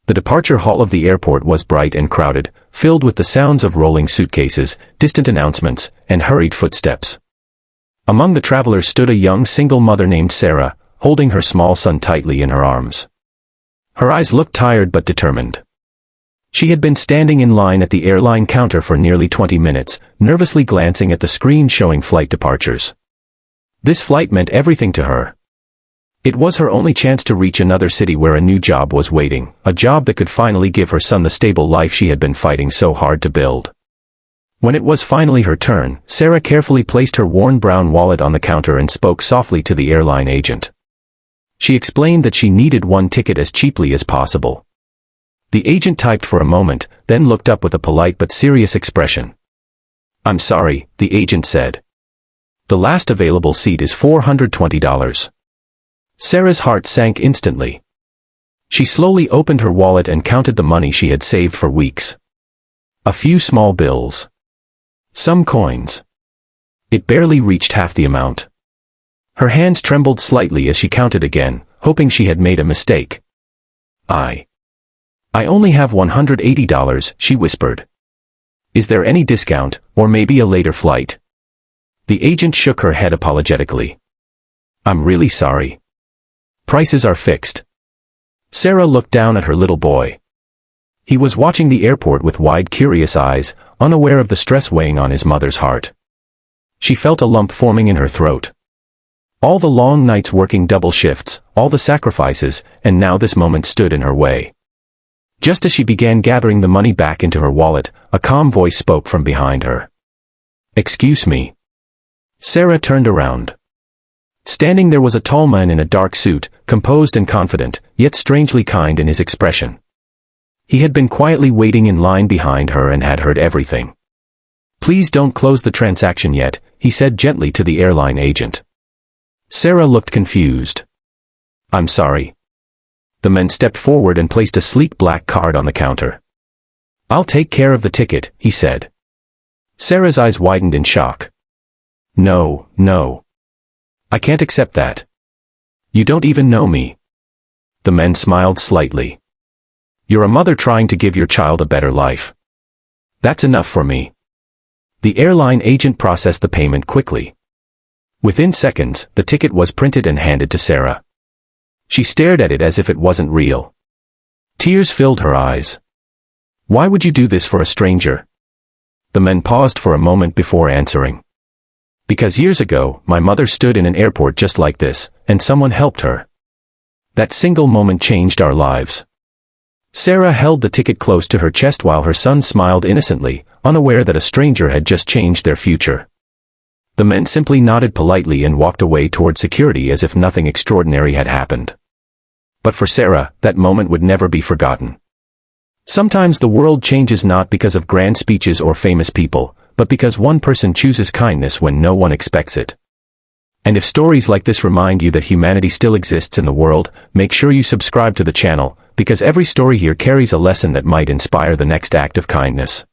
The departure hall of the airport was bright and crowded, filled with the sounds of rolling suitcases, distant announcements, and hurried footsteps. Among the travelers stood a young single mother named Sarah, holding her small son tightly in her arms. Her eyes looked tired but determined. She had been standing in line at the airline counter for nearly 20 minutes, nervously glancing at the screen showing flight departures. This flight meant everything to her. It was her only chance to reach another city where a new job was waiting, a job that could finally give her son the stable life she had been fighting so hard to build. When it was finally her turn, Sarah carefully placed her worn brown wallet on the counter and spoke softly to the airline agent. She explained that she needed one ticket as cheaply as possible. The agent typed for a moment, then looked up with a polite but serious expression. "I'm sorry," the agent said. "The last available seat is $420. Sarah's heart sank instantly. She slowly opened her wallet and counted the money she had saved for weeks. A few small bills. Some coins. It barely reached half the amount. Her hands trembled slightly as she counted again, hoping she had made a mistake. I only have $180, she whispered. "Is there any discount, or maybe a later flight?" The agent shook her head apologetically. "I'm really sorry. Prices are fixed." Sarah looked down at her little boy. He was watching the airport with wide, curious eyes, unaware of the stress weighing on his mother's heart. She felt a lump forming in her throat. All the long nights working double shifts, all the sacrifices, and now this moment stood in her way. Just as she began gathering the money back into her wallet, a calm voice spoke from behind her. "Excuse me." Sarah turned around. Standing there was a tall man in a dark suit, composed and confident, yet strangely kind in his expression. He had been quietly waiting in line behind her and had heard everything. "Please don't close the transaction yet," he said gently to the airline agent. Sarah looked confused. "I'm sorry." The man stepped forward and placed a sleek black card on the counter. "I'll take care of the ticket," he said. Sarah's eyes widened in shock. No. I can't accept that. You don't even know me." The man smiled slightly. "You're a mother trying to give your child a better life. That's enough for me." The airline agent processed the payment quickly. Within seconds, the ticket was printed and handed to Sarah. She stared at it as if it wasn't real. Tears filled her eyes. "Why would you do this for a stranger?" The man paused for a moment before answering. "Because years ago, my mother stood in an airport just like this, and someone helped her. That single moment changed our lives." Sarah held the ticket close to her chest while her son smiled innocently, unaware that a stranger had just changed their future. The man simply nodded politely and walked away toward security as if nothing extraordinary had happened. But for Sarah, that moment would never be forgotten. Sometimes the world changes not because of grand speeches or famous people, but because one person chooses kindness when no one expects it. And if stories like this remind you that humanity still exists in the world, make sure you subscribe to the channel, because every story here carries a lesson that might inspire the next act of kindness.